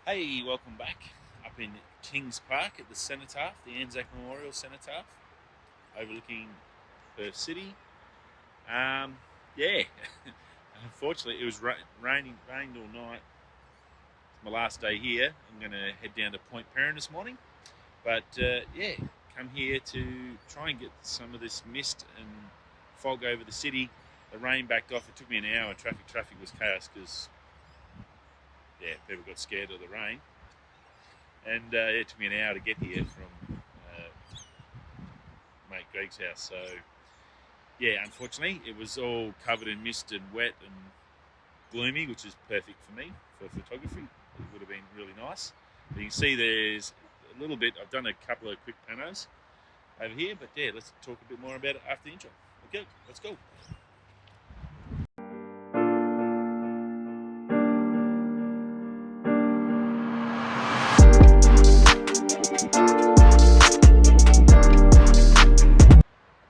Hey, welcome back. Up in Kings Park at the Cenotaph, the Anzac Memorial Cenotaph, overlooking Perth City. Yeah, unfortunately it was rained all night. It's my last day here. I'm going to head down to Point Peron this morning. But yeah, come here to try and get some of this mist and fog over the city. The rain backed off. It took me an hour. Traffic was chaos because people got scared of the rain. And it took me an hour to get here from mate Greg's house. So, yeah, unfortunately, it was all covered in mist and wet and gloomy, which is perfect for me for photography. It would have been really nice. But you can see there's a little bit. I've done a couple of quick panos over here, but yeah, let's talk a bit more about it after the intro. Okay, let's go.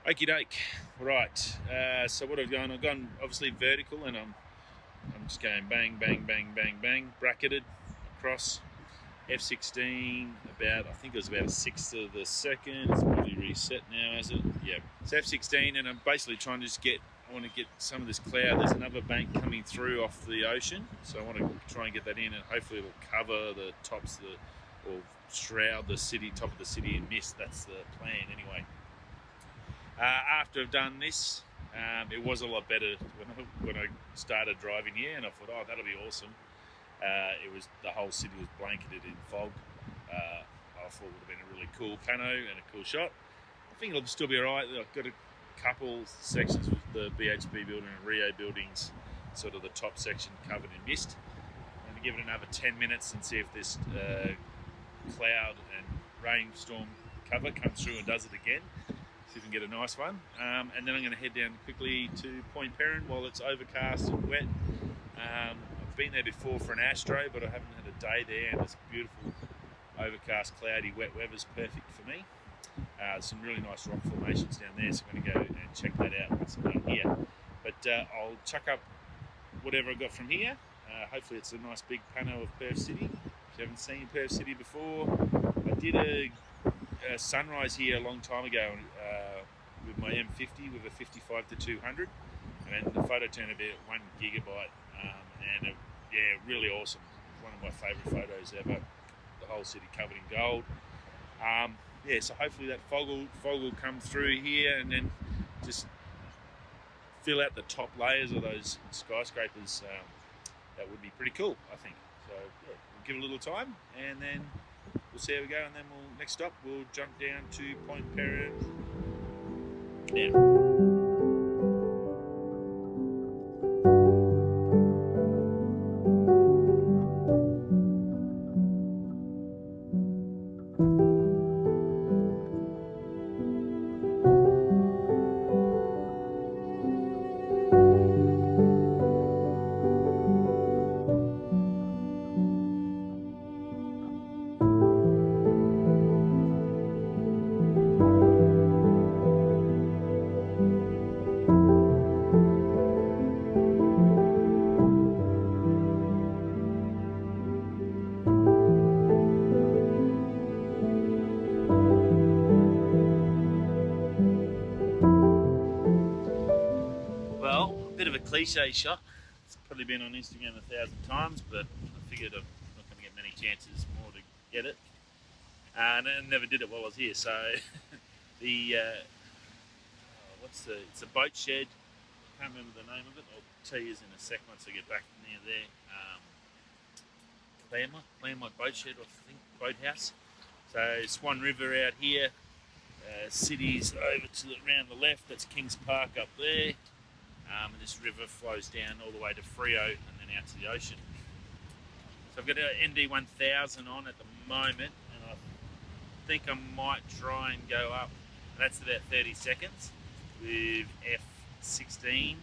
Okie doke. Right. So what I've gone obviously vertical, and I'm just going bang, bang, bang, bang, bang, bracketed across F16. I think it was about a sixth of the second. It's probably reset now, has it? Yeah. It's F16, and I'm basically trying to I want to get some of this cloud. There's another bank coming through off the ocean, so I want to try and get that in, and hopefully it'll cover the tops or shroud the top of the city in mist. That's the plan, anyway. After I've done this, it was a lot better when I started driving here, and I thought, oh, that'll be awesome. The whole city was blanketed in fog. I thought it would have been a really cool pano and a cool shot. I think it'll still be alright. I've got a couple sections with the BHP building and Rio buildings, sort of the top section covered in mist. I'm going to give it another 10 minutes and see if this cloud and rainstorm cover comes through and does it again. See if we can get a nice one, and then I'm going to head down quickly to Point Peron while it's overcast and wet. I've been there before for an astro, but I haven't had a day there, and it's beautiful overcast, cloudy, wet weather's perfect for me. Some really nice rock formations down there, so I'm going to go and check that out once I'm done here. But I'll chuck up whatever I got from here. Hopefully it's a nice big pano of Perth City. If you haven't seen Perth City before, I did a sunrise here a long time ago with my M50 with a 55-200, and the photo turned about 1 gigabyte, and really awesome. One of my favourite photos ever. The whole city covered in gold. So hopefully that fog will come through here and then just fill out the top layers of those skyscrapers. That would be pretty cool, I think. So yeah, we'll give it a little time, and then we'll see how we go, and then next stop we'll jump down to Point Peron. Bit of a cliche shot. It's probably been on Instagram 1,000 times, but I figured I'm not going to get many chances more to get it. And I never did it while I was here. So it's a boat shed. I can't remember the name of it. I'll tell you in a sec once I get back near there. Claremont boat shed, I think, boathouse. So Swan River out here. Cities over around the left. That's Kings Park up there. And this river flows down all the way to Freo and then out to the ocean. So I've got an ND1000 on at the moment, and I think I might try and go up. That's about 30 seconds with F16,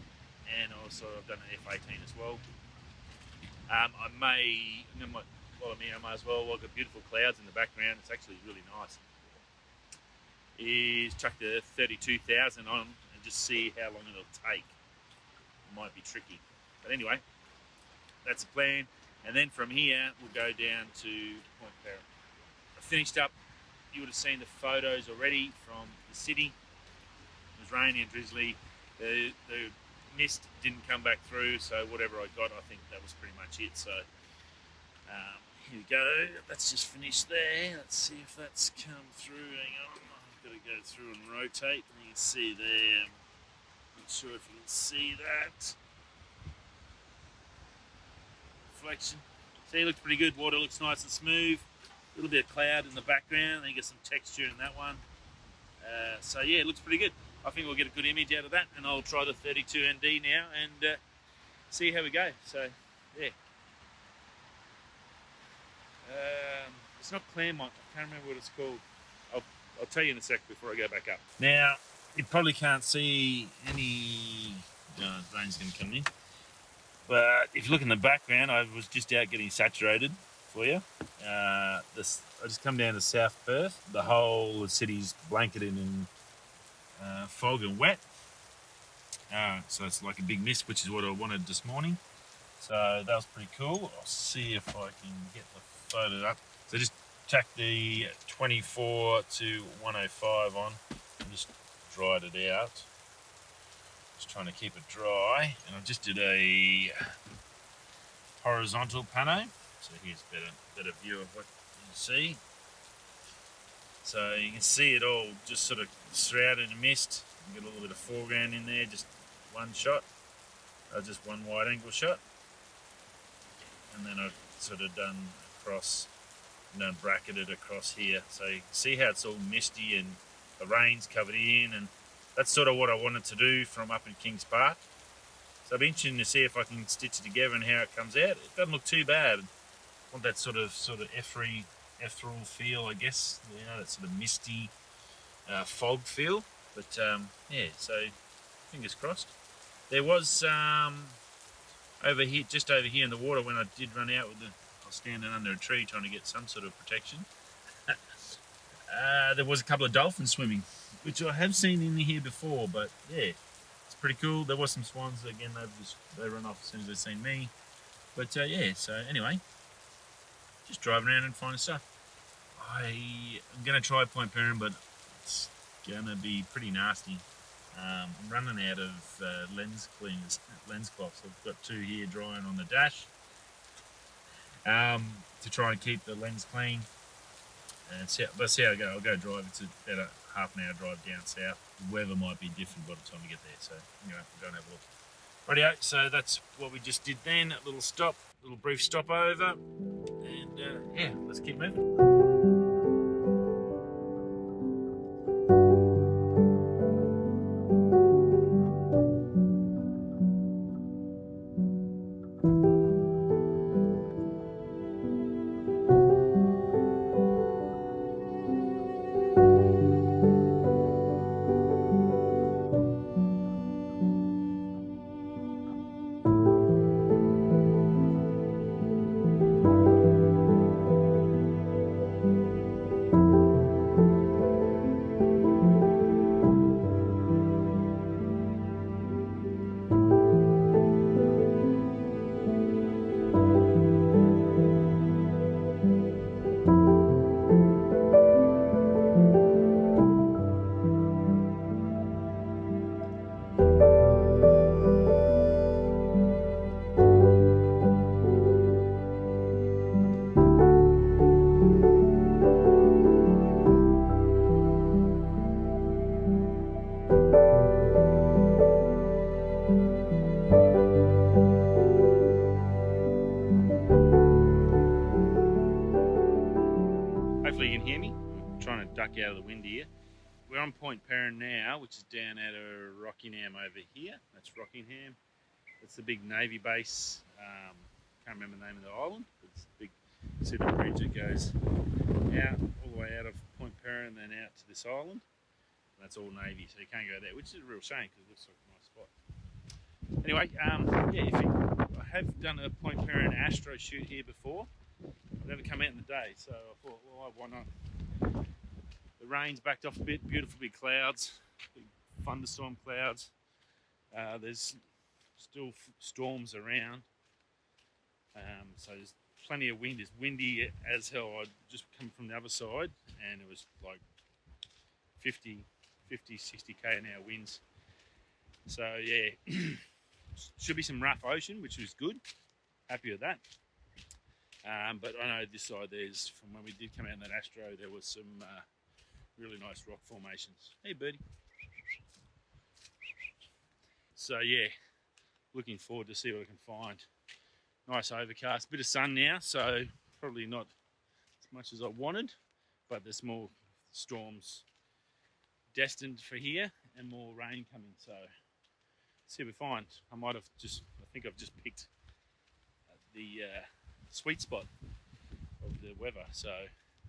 and also I've done an F18 as well. While I'm here, I might as well. I've got beautiful clouds in the background. It's actually really nice. Is chuck the 32,000 on and just see how long it'll take. Might be tricky, but anyway, that's the plan. And then from here, we'll go down to Point Peron. I finished up, you would have seen the photos already from the city. It was rainy and drizzly. The mist didn't come back through, so whatever I got, I think that was pretty much it. So here we go. That's just finished there. Let's see if that's come through. Hang on, I've got to go through and rotate. And you can see there. Not sure if you can see that. Reflection. See, it looks pretty good. Water looks nice and smooth. A little bit of cloud in the background. Then you get some texture in that one. So yeah, it looks pretty good. I think we'll get a good image out of that, and I'll try the 32ND now and see how we go. So yeah. It's not Claremont. I can't remember what it's called. I'll tell you in a sec before I go back up. Now, you probably can't see any... the rain's going to come in. But if you look in the background, I was just out getting saturated for you. I just come down to South Perth. The whole city's blanketed in fog and wet. So it's like a big mist, which is what I wanted this morning. So that was pretty cool. I'll see if I can get the photo up. So just tack the 24 to 105 on and just dried it out. Just trying to keep it dry. And I just did a horizontal pano. So here's a better view of what you see. So you can see it all just sort of shrouded in mist. You get a little bit of foreground in there, just one shot. Just one wide angle shot. And then I've sort of done across, bracketed across here. So you can see how it's all misty and the rain's covered in, and that's sort of what I wanted to do from up in Kings Park. So it'll be interesting to see if I can stitch it together and how it comes out. It doesn't look too bad. I want that sort of ethereal feel, I guess. That sort of misty fog feel. But yeah, so fingers crossed. There was over here, just over here in the water, when I did run out I was standing under a tree trying to get some sort of protection. There was a couple of dolphins swimming, which I have seen in here before, but yeah, it's pretty cool. There was some swans, again, they run off as soon as they seen me. But yeah, so anyway, just driving around and finding stuff. I'm going to try Point Peron, but it's going to be pretty nasty. I'm running out of lens cleaners, lens cloths. I've got two here drying on the dash to try and keep the lens clean. And see how I go. I'll go drive. It's about a half an hour drive down south. The weather might be different by the time we get there. So anyway, we'll go and have a look. Rightio, so that's what we just did then. A little brief stopover. And yeah, let's keep moving. Hopefully you can hear me. I'm trying to duck out of the wind here. We're on Point Peron now, which is down at Rockingham over here. That's Rockingham. That's the big Navy base. Can't remember the name of the island. It's big. See the bridge that goes out all the way out of Point Peron and then out to this island. That's all Navy, so you can't go there, which is a real shame because it looks like a nice spot. Anyway, yeah, I have done a Point Peron astro shoot here before. I've never come out in the day, so I thought, well, why not? The rain's backed off a bit, beautiful big clouds, big thunderstorm clouds. There's still storms around. So there's plenty of wind. It's windy as hell. I just come from the other side and it was like 50, 60 k/h winds. So yeah, should be some rough ocean, which was good. Happy with that. But I know this side there's, from when we did come out in that astro, there was some really nice rock formations. Hey birdie. So yeah, looking forward to see what I can find. Nice overcast, bit of sun now, so probably not as much as I wanted, but there's more storms destined for here and more rain coming, so see what we find. I think I've just picked the sweet spot of the weather, so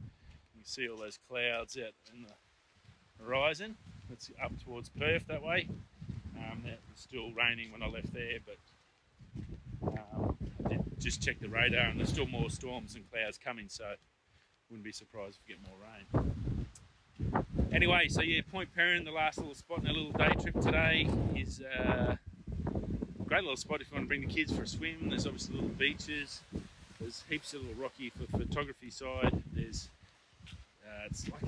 you can see all those clouds out in the horizon. It's up towards Perth that way. It was still raining when I left there, but I did just check the radar and there's still more storms and clouds coming, so wouldn't be surprised if we get more rain. Anyway, so yeah, Point Peron, the last little spot in a little day trip today, is a great little spot if you want to bring the kids for a swim. There's obviously little beaches. There's heaps of little rocky for photography side. There's it's like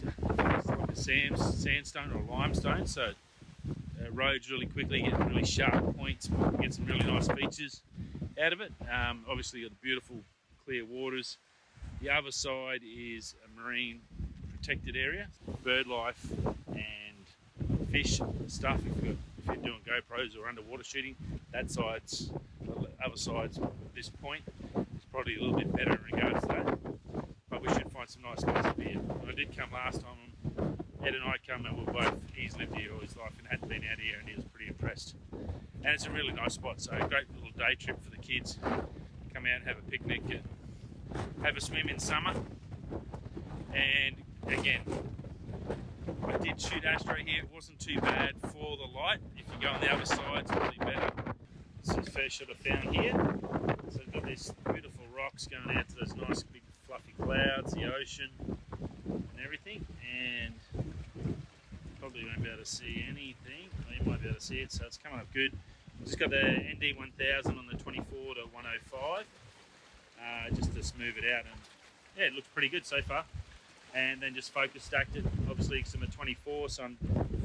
a sandstone or a limestone, so roads really quickly, get really sharp points, get some really nice features out of it. Obviously you've got the beautiful clear waters. The other side is a marine protected area, bird life and fish stuff. If you're doing GoPros or underwater shooting, the other side's this point is probably a little bit better in regards to that. But we should find some nice spots up here. I did come last time. Ed and I come and he's lived here all his life and hadn't been out here, and he was pretty impressed. And it's a really nice spot, so a great little day trip for the kids. Come out and have a picnic and have a swim in summer. And again, I did shoot astro here. It wasn't too bad for the light. If you go on the other side, it's probably better. This is the first shot I found here. So we've got these beautiful rocks going out to those nice big fluffy clouds, the ocean and everything. And probably won't be able to see anything. Well, you might be able to see it, so it's coming up good. Just got the ND1000 on the 24 to 105, just to smooth it out, and yeah, it looks pretty good so far. And then just focus stacked it. Obviously, because I'm at 24, so I'm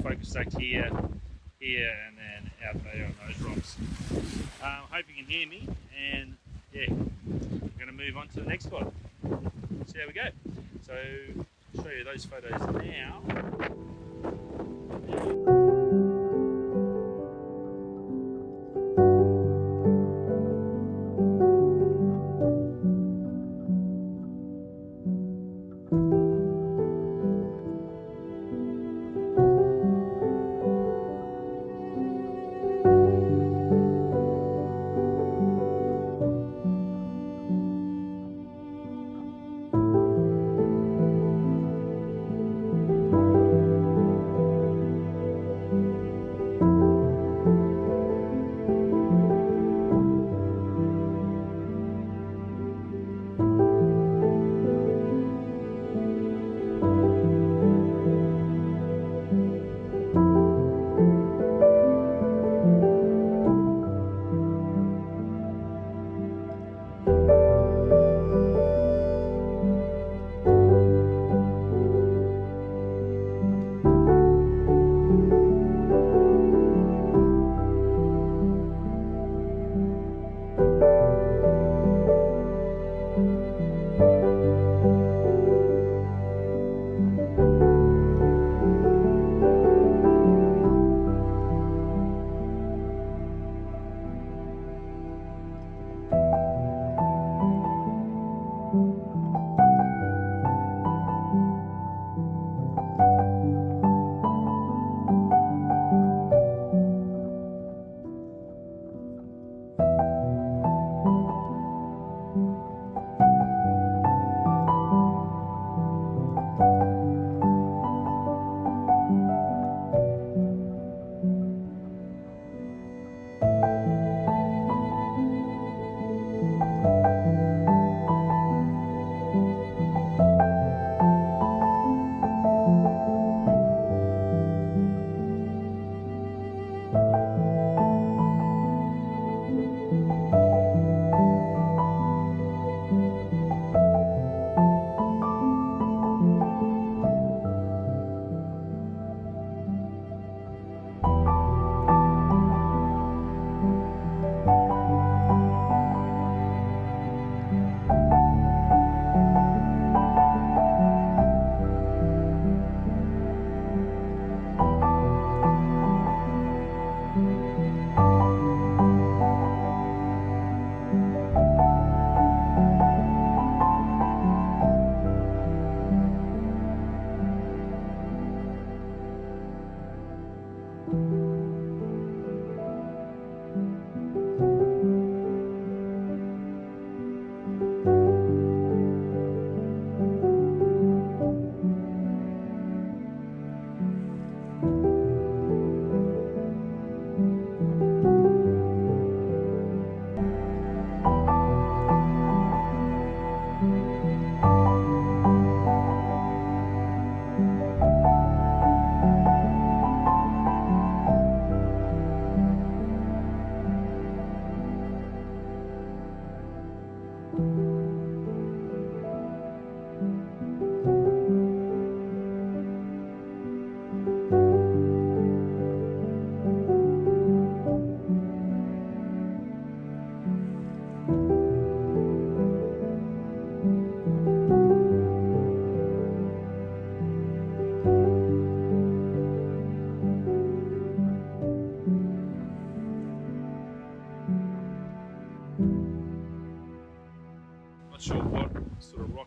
focus stacked here, and then out there on those rocks. Hope you can hear me, and yeah, we're going to move on to the next spot. See how we go. So, I'll show you those photos now.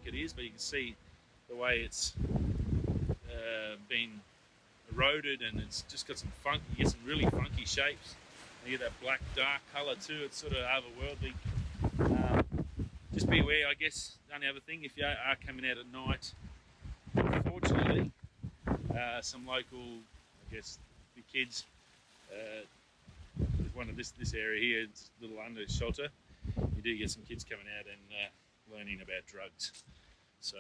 it is, but you can see the way it's been eroded, and it's just got some funky, you get some really funky shapes. You get that black dark colour too. It's sort of otherworldly. Just be aware, I guess. The only other thing, if you are coming out at night, unfortunately, some local, I guess, the kids, one of this area here, it's a little under shelter. You do get some kids coming out and learning about drugs. So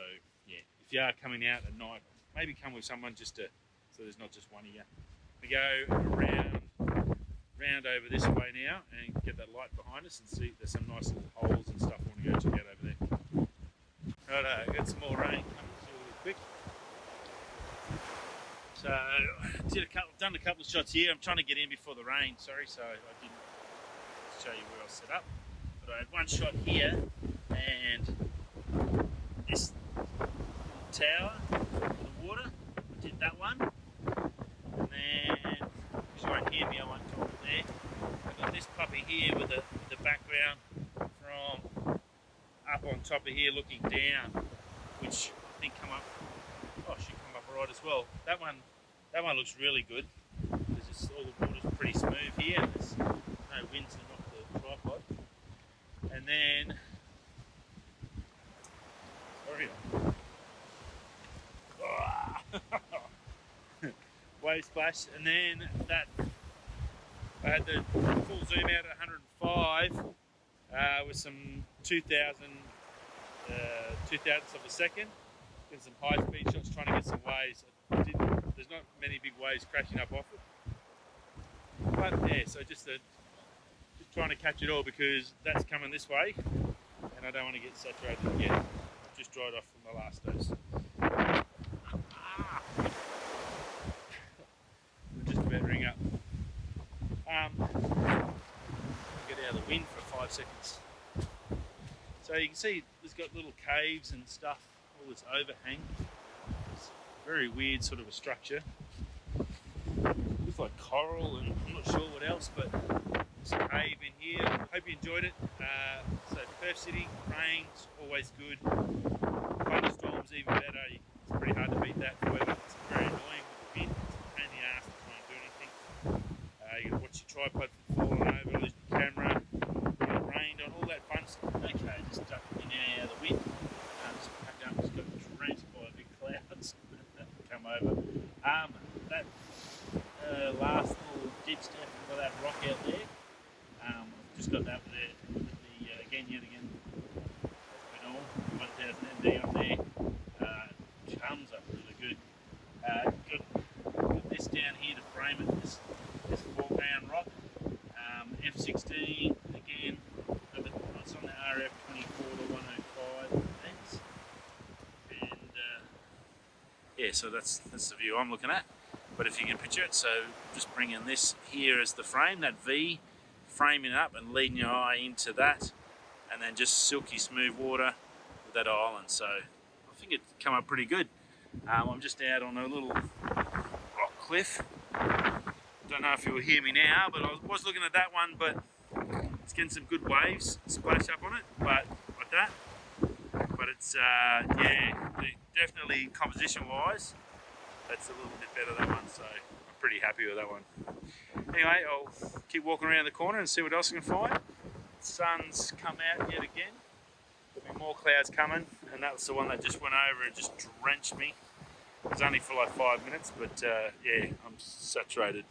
yeah, if you are coming out at night, maybe come with someone just to, so there's not just one of you. We go round over this way now and get that light behind us and see there's some nice little holes and stuff I want to go check out over there. Righto, got some more rain coming through really quick. So done a couple of shots here. I'm trying to get in before the rain, sorry, so I didn't show you where I was set up. But I had one shot here, and this tower for the water, I did that one. And then, you won't hear me, I won't talk there. I've got this puppy here with the background from up on top of here looking down, which I think come up, oh, should come up alright as well. That one looks really good. There's just all the water's pretty smooth here. There's no wind to knock the tripod. And then, sorry, wave splash, and then that I had the full zoom out at 105 with some 2,000 of a second, getting some high speed shots, trying to get some waves. There's not many big waves crashing up off it, but yeah, so just trying to catch it all because that's coming this way, and I don't want to get saturated again. I've just dried off from my last dose. Just about ring up. Get out of the wind for 5 seconds. So you can see there's got little caves and stuff, all this overhang. It's very weird sort of a structure. Looks like coral and I'm not sure what else, but there's a cave in here. Hope you enjoyed it. So Perth City, rain's always good. Thunderstorms even better. It's pretty hard to beat that. However, it's very annoying with the wind. It's a pain in the ass to try and do anything. You got to watch your tripod from falling over, lose your camera, get rained on, all that fun stuff. Okay, just duck in and out of the wind. Just pack up, just got drenched by big clouds that come over. That last little dip step for that rock out there, I've just got that with the yet again, that's been all 1000 MD up there. Comes up really good. Got this down here to frame it, this foreground rock. F16 again, it's on the RF24 to 105 lens. And yeah, so that's the view I'm looking at. But if you can picture it, so just bringing this here as the frame, that V, framing it up and leading your eye into that, and then just silky smooth water with that island. So I think it's come up pretty good. I'm just out on a little rock cliff. Don't know if you'll hear me now, but I was looking at that one, but it's getting some good waves splash up on it, but like that. But it's yeah, definitely composition wise, that's a little bit better, that one, so I'm pretty happy with that one. Anyway, I'll keep walking around the corner and see what else I can find. The sun's come out yet again. There'll be more clouds coming, and that was the one that just went over and just drenched me. It was only for like 5 minutes, but yeah, I'm saturated.